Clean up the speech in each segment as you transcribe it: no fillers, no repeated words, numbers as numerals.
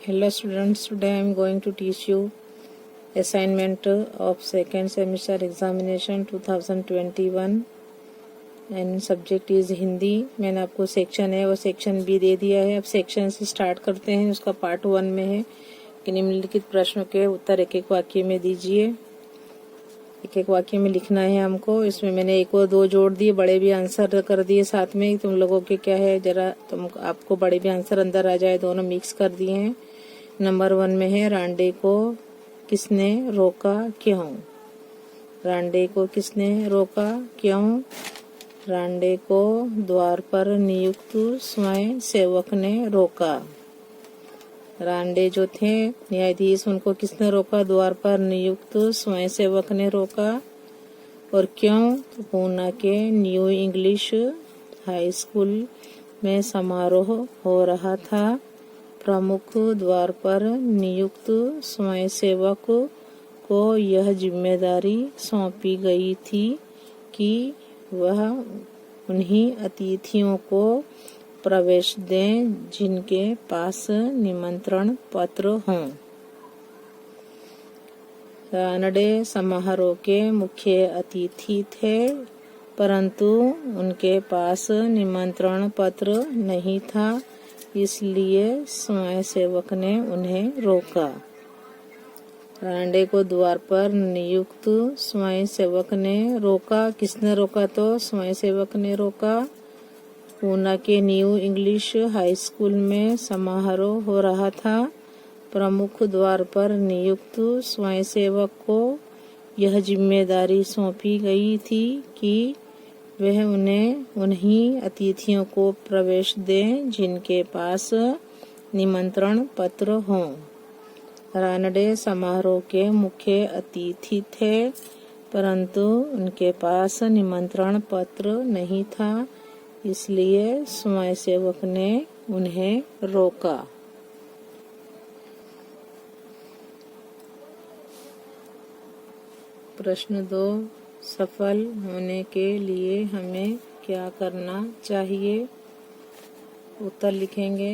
Hello students, today I am going to teach you assignment of second semester examination 2021 and subject is Hindi. मैंने आपको section है वो section B दे दिया है। अब सेक्शन से स्टार्ट करते हैं। उसका पार्ट 1 में है कि निम्नलिखित प्रश्नों के उत्तर एक एक वाक्य में दीजिए। एक एक वाक्य में लिखना है हमको। इसमें मैंने एक और दो जोड़ दिए, बड़े भी आंसर कर दिए साथ में। तुम लोगों के क्या है, जरा आपको बड़े भी आंसर अंदर आ जाए, दोनों मिक्स कर दिए हैं। नंबर 1 में है रांडे को किसने रोका क्यों। रांडे को किसने रोका क्यों। रांडे को द्वार पर नियुक्त स्वयं सेवक ने रोका। रांडे जो थे न्यायाधीश, उनको किसने रोका, द्वार पर नियुक्त स्वयं सेवक ने रोका। और क्यों, तो पूना के न्यू इंग्लिश हाई स्कूल में समारोह हो रहा था। प्रमुख द्वार पर नियुक्त स्वयंसेवक को यह जिम्मेदारी सौंपी गई थी कि वह उन्हीं अतिथियों को प्रवेश दें जिनके पास निमंत्रण पत्र हों। रानडे समारोह के मुख्य अतिथि थे, परंतु उनके पास निमंत्रण पत्र नहीं था, इसलिए स्वयंसेवक ने उन्हें रोका। रांडे को द्वार पर नियुक्त स्वयंसेवक ने रोका। किसने रोका, तो स्वयंसेवक ने रोका। पूना के न्यू इंग्लिश हाई स्कूल में समारोह हो रहा था। प्रमुख द्वार पर नियुक्त स्वयंसेवक को यह जिम्मेदारी सौंपी गई थी कि वह उन्हीं अतिथियों को प्रवेश दें जिनके पास निमंत्रण पत्र हों। रानडे समारोह के मुख्य अतिथि थे, परंतु उनके पास निमंत्रण पत्र नहीं था, इसलिए स्वयंसेवक ने उन्हें रोका। प्रश्न 2, सफल होने के लिए हमें क्या करना चाहिए। उत्तर लिखेंगे।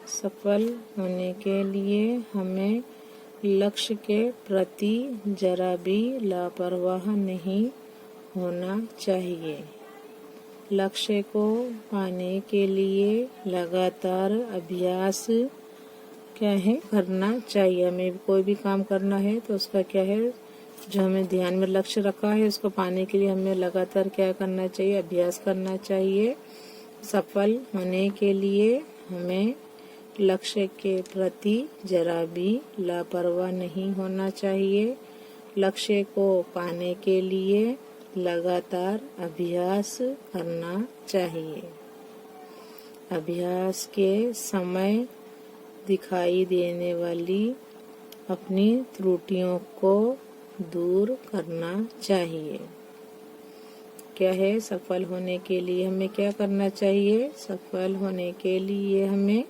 सफल होने के लिए हमें लक्ष्य के प्रति जरा भी लापरवाह नहीं होना चाहिए। लक्ष्य को पाने के लिए लगातार अभ्यास क्या है, करना चाहिए। हमें कोई भी काम करना है तो उसका क्या है, जो हमें ध्यान में लक्ष्य रखा है उसको पाने के लिए हमें लगातार क्या करना चाहिए, अभ्यास करना चाहिए। सफल होने के लिए हमें लक्ष्य के प्रति जरा भी लापरवाह नहीं होना चाहिए। लक्ष्य को पाने के लिए लगातार अभ्यास करना चाहिए। अभ्यास के समय दिखाई देने वाली अपनी त्रुटियों को दूर करना चाहिए। क्या है, सफल होने के लिए हमें क्या करना चाहिए। सफल होने के लिए हमें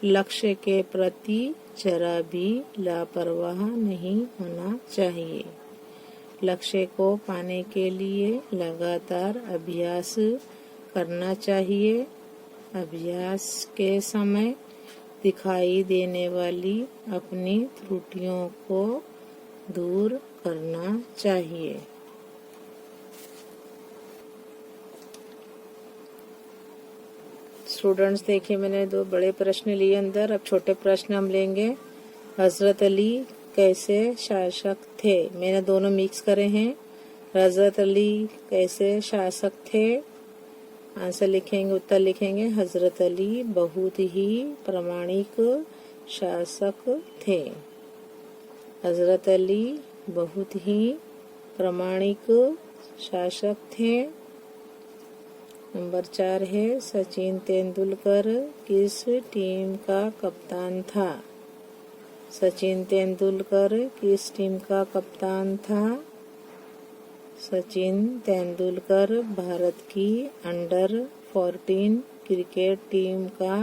लक्ष्य के प्रति जरा भी लापरवाह नहीं होना चाहिए। लक्ष्य को पाने के लिए लगातार अभ्यास करना चाहिए। अभ्यास के समय दिखाई देने वाली अपनी त्रुटियों को दूर करना चाहिए। स्टूडेंट्स देखिए, मैंने 2 बड़े प्रश्न लिए अंदर। अब छोटे प्रश्न हम लेंगे। हजरत अली कैसे शासक थे। मैंने दोनों मिक्स करे हैं। हजरत अली कैसे शासक थे। आंसर लिखेंगे, उत्तर लिखेंगे। हजरत अली बहुत ही प्रामाणिक शासक थे। हजरत अली बहुत ही प्रामाणिक शासक थे। नंबर 4 है सचिन तेंदुलकर किस टीम का कप्तान था। सचिन तेंदुलकर किस टीम का कप्तान था। सचिन तेंदुलकर भारत की अंडर 14 क्रिकेट टीम का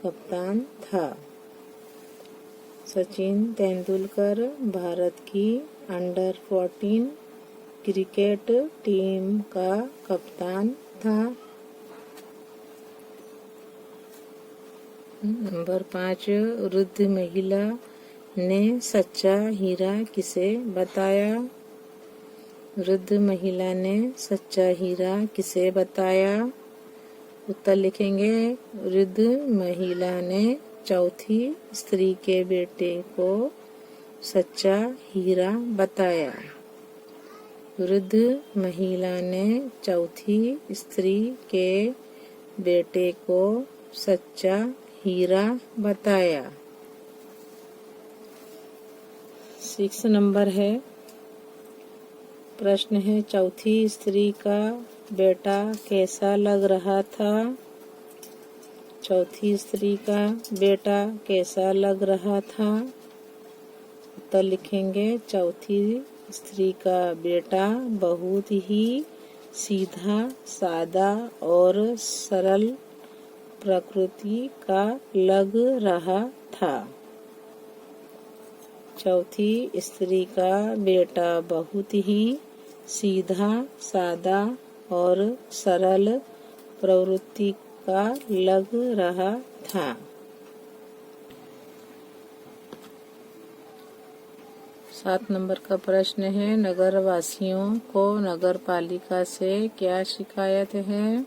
कप्तान था। सचिन तेंदुलकर भारत की अंडर 14 क्रिकेट टीम का कप्तान था। नंबर 5, वृद्ध महिला ने सच्चा हीरा किसे बताया? वृद्ध महिला ने सच्चा हीरा किसे बताया? उत्तर लिखेंगे, वृद्ध महिला ने चौथी स्त्री के बेटे को सच्चा हीरा बताया। वृद्ध महिला ने चौथी स्त्री के बेटे को सच्चा हीरा बताया। 6 नंबर है, प्रश्न है, चौथी स्त्री का बेटा कैसा लग रहा था? चौथी स्त्री का बेटा कैसा लग रहा था? उत्तर लिखेंगे, चौथी स्त्री का बेटा बहुत ही सीधा सादा और सरल प्रकृति का लग रहा था। चौथी स्त्री का बेटा बहुत ही सीधा सादा और सरल प्रवृत्ति का लग रहा था। सात नंबर का प्रश्न है, नगर वासियों को नगर पालिका से क्या शिकायत है?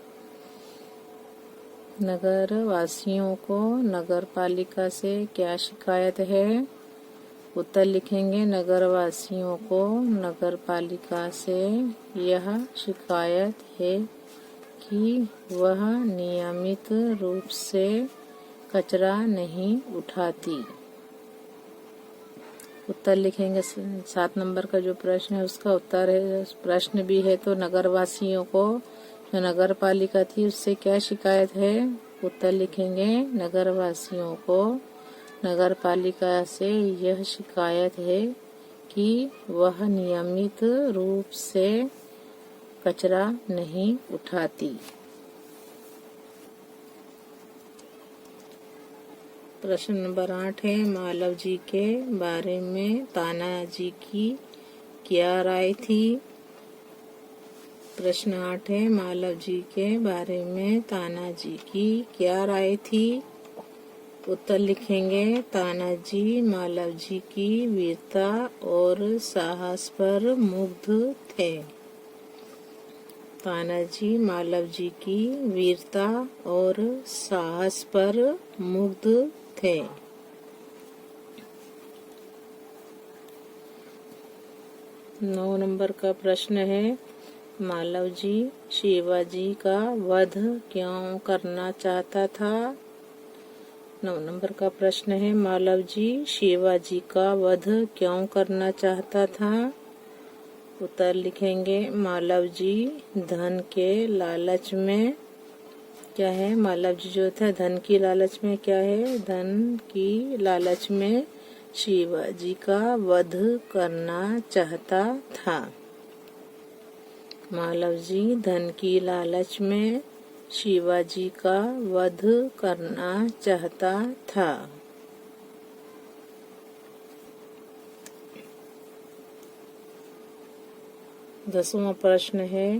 नगर वासियों को नगर पालिका से क्या शिकायत है? उत्तर लिखेंगे, नगर वासियों को नगर पालिका से यह शिकायत है कि वह नियमित रूप से कचरा नहीं उठाती। उत्तर लिखेंगे, 7 नंबर का जो प्रश्न है उसका उत्तर है, प्रश्न भी है तो नगर वासियों को जो नगर पालिका थी उससे क्या शिकायत है? उत्तर लिखेंगे, नगर वासियों को नगर पालिका से यह शिकायत है कि वह नियमित रूप से कचरा नहीं उठाती। प्रश्न नंबर 8 है, मालव जी के बारे में तानाजी की क्या राय थी? प्रश्न 8 है, मालव जी के बारे में तानाजी की क्या राय थी? उत्तर लिखेंगे, तानाजी मालव जी की वीरता और साहस पर मुग्ध थे। तानाजी मालव जी की वीरता और साहस पर मुग्ध थे। नौ नंबर का प्रश्न है, मालव जी शिवाजी का वध क्यों करना चाहता था? 9 नंबर का प्रश्न है, मालव जी शिवाजी का वध क्यों करना चाहता था? उत्तर लिखेंगे, मालव जी धन के लालच में क्या है? मालव जी जो था धन की लालच में क्या है? धन की लालच में शिवाजी का वध करना चाहता था। मालव जी धन की लालच में शिवाजी का वध करना चाहता था। दसवां प्रश्न है,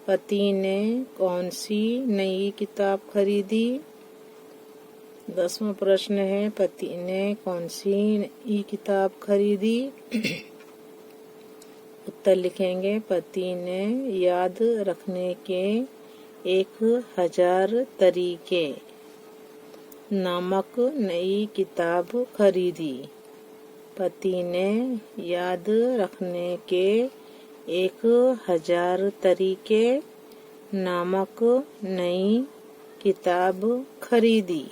पति ने कौन सी नई किताब खरीदी? 10वां प्रश्न है, पति ने कौन सी नई किताब खरीदी? उत्तर लिखेंगे, पति ने याद रखने के 1000 तरीके नामक नई किताब खरीदी। पति ने याद रखने के 1000 तरीके नामक नई किताब खरीदी।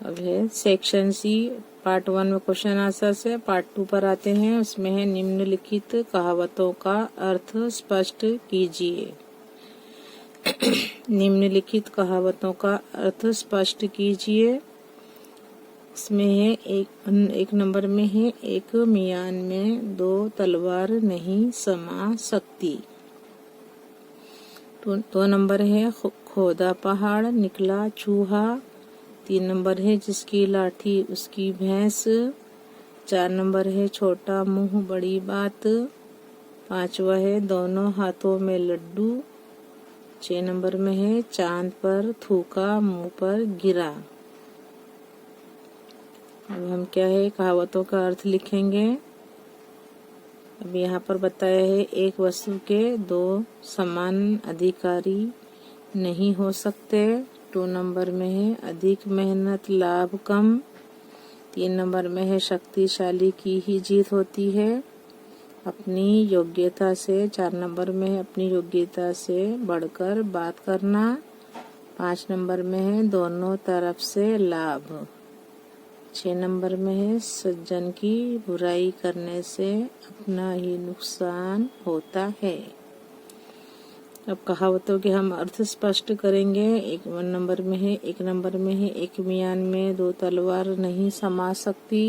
अब है सेक्शन सी, पार्ट 1 में क्वेश्चन आंसर से, पार्ट 2 पर आते हैं। उसमें है निम्नलिखित कहावतों का अर्थ स्पष्ट कीजिए। निम्नलिखित कहावतों का अर्थ स्पष्ट कीजिए। इसमें है एक नंबर में है, एक मियान में 2 तलवार नहीं समा सकती। 2 नंबर है, खोदा पहाड़ निकला चूहा। 3 नंबर है, जिसकी लाठी उसकी भैंस। 4 नंबर है, छोटा मुंह बड़ी बात। 5वां है, दोनों हाथों में लड्डू। 6 नंबर में है चांद पर थूका मुंह पर गिरा। अब हम क्या है कहावतों का अर्थ लिखेंगे। अब यहाँ पर बताया है एक वस्तु के दो समान अधिकारी नहीं हो सकते। 2 नंबर में है अधिक मेहनत लाभ कम। 3 नंबर में है शक्तिशाली की ही जीत होती है अपनी योग्यता से। 4 नंबर में है अपनी योग्यता से बढ़कर बात करना। 5 नंबर में है दोनों तरफ से लाभ। 6 नंबर में है सज्जन की बुराई करने से अपना ही नुकसान होता है। अब कहावतों के हम अर्थ स्पष्ट करेंगे। 1 नंबर में है एक मियान में 2 तलवार नहीं समा सकती।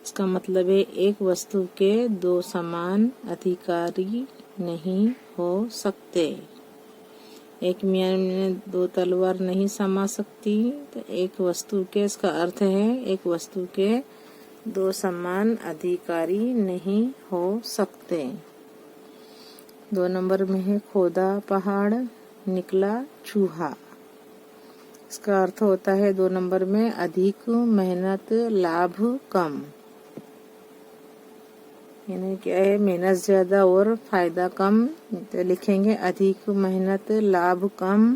इसका मतलब है एक वस्तु के 2 समान अधिकारी नहीं हो सकते। एक मियान में 2 तलवार नहीं समा सकती तो एक वस्तु के इसका अर्थ है एक वस्तु के 2 समान अधिकारी नहीं हो सकते। 2 नंबर में है खोदा पहाड़ निकला चूहा। इसका अर्थ होता है 2 नंबर में अधिक मेहनत लाभ कम। यानी क्या है मेहनत ज्यादा और फायदा कम। तो लिखेंगे अधिक मेहनत लाभ कम।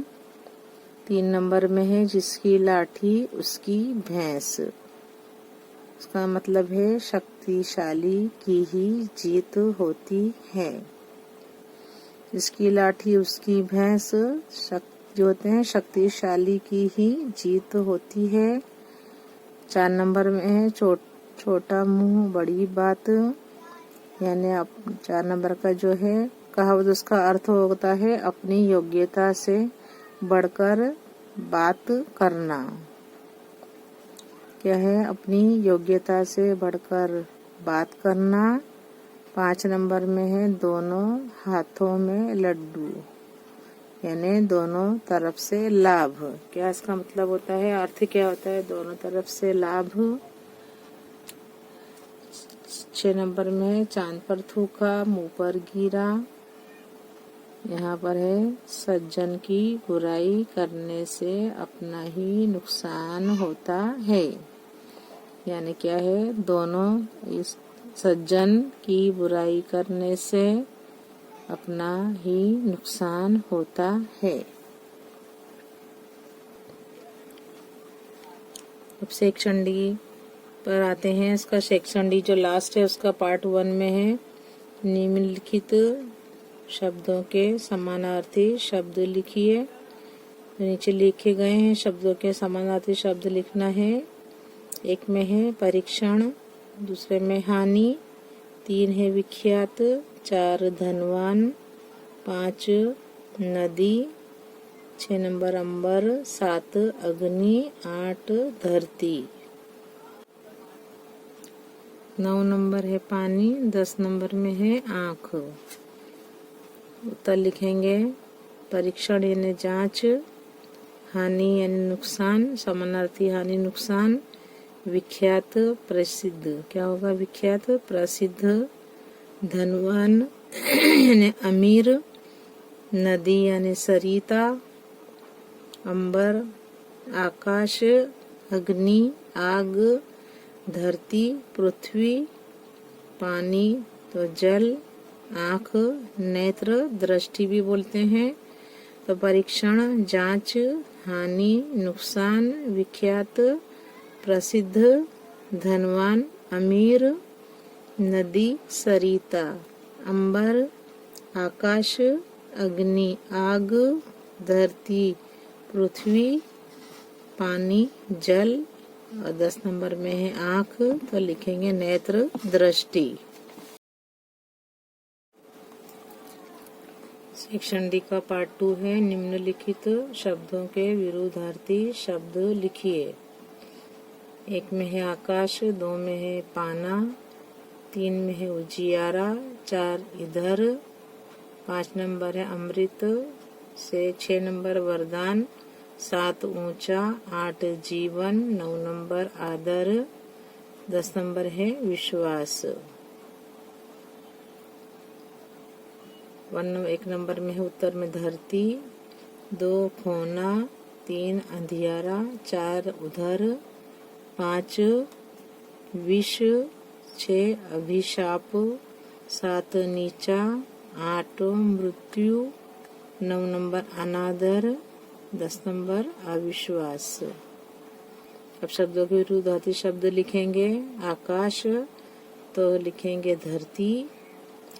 3 नंबर में है जिसकी लाठी उसकी भैंस। इसका मतलब है शक्तिशाली की ही जीत होती है। जिसकी लाठी उसकी भैंस जो होते हैं शक्तिशाली की ही जीत होती है। 4 नंबर में है छोटा मुंह बड़ी बात। यानी 4 नंबर का जो है कहावत उसका अर्थ होता है अपनी योग्यता से बढ़कर बात करना। क्या है अपनी योग्यता से बढ़कर बात करना। 5 नंबर में है दोनों हाथों में लड्डू। यानी दोनों तरफ से लाभ। क्या इसका मतलब होता है अर्थ क्या होता है दोनों तरफ से लाभ। 6 नंबर में चांद पर थूका मुंह पर गिरा। यहाँ पर है सज्जन की बुराई करने से अपना ही नुकसान होता है। यानी क्या है दोनों इस सज्जन की बुराई करने से अपना ही नुकसान होता है। अब सेक्शन डी पर आते हैं। इसका सेक्शन डी जो लास्ट है उसका पार्ट 1 में है निम्नलिखित शब्दों के समानार्थी शब्द लिखिए। नीचे लिखे गए हैं शब्दों के समानार्थी शब्द लिखना है। 1 में है परीक्षण, दूसरे में हानि, 3 है विख्यात, 4 धनवान, 5 नदी, 6 नंबर अंबर, 7 अग्नि, 8 धरती। 9 नंबर है पानी, 10 नंबर में है आँख। उत्तर लिखेंगे परीक्षण यानी जांच, हानि यानी नुकसान, समानार्थी हानि नुकसान, विख्यात प्रसिद्ध। क्या होगा विख्यात प्रसिद्ध, धनवान यानी अमीर, नदी यानी सरिता, अंबर आकाश, अग्नि आग, धरती पृथ्वी, पानी तो जल, आँख नेत्र दृष्टि भी बोलते हैं। तो परीक्षण जांच, हानि नुकसान, विख्यात प्रसिद्ध, धनवान अमीर, नदी सरिता, अंबर आकाश, अग्नि आग, धरती पृथ्वी, पानी जल और 10 नंबर में है आँख तो लिखेंगे नेत्र दृष्टि। सेक्शन डी का पार्ट 2 है निम्नलिखित शब्दों के विरुद्धार्थी शब्द लिखिए। 1 में है आकाश, 2 में है पाना, 3 में है उजियारा, 4 इधर, 5 नंबर है अमृत से 6 नंबर वरदान, 7 ऊंचा, 8 जीवन, 9 नंबर आदर, 10 नंबर है विश्वास। एक नंबर में है उत्तर में धरती, 2 खोना, 3 अंधियारा, 4 उधर, 5 विष, 6 अभिशाप, 7 नीचा, 8 मृत्यु, 9 नंबर अनादर, 10 नंबर अविश्वास। अब शब्दों के विरुद्धार्थी शब्द लिखेंगे। आकाश तो लिखेंगे धरती,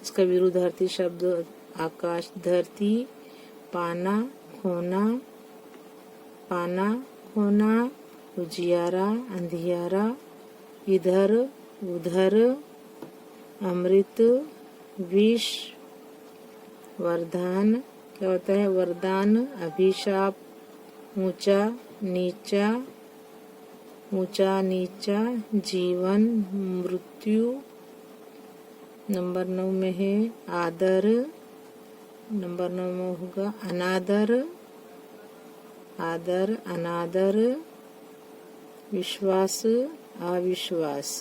इसका विरुद्धार्थी शब्द आकाश धरती। पाना खोना, पाना खोना, उजियारा अंधियारा, इधर उधर, अमृत विष, वरदान क्या होता है वरदान, अभिशाप, ऊंचा नीचा, ऊंचा नीचा, जीवन, मृत्यु। नंबर 9 में है आदर, नंबर 9 में होगा अनादर, आदर अनादर, विश्वास अविश्वास।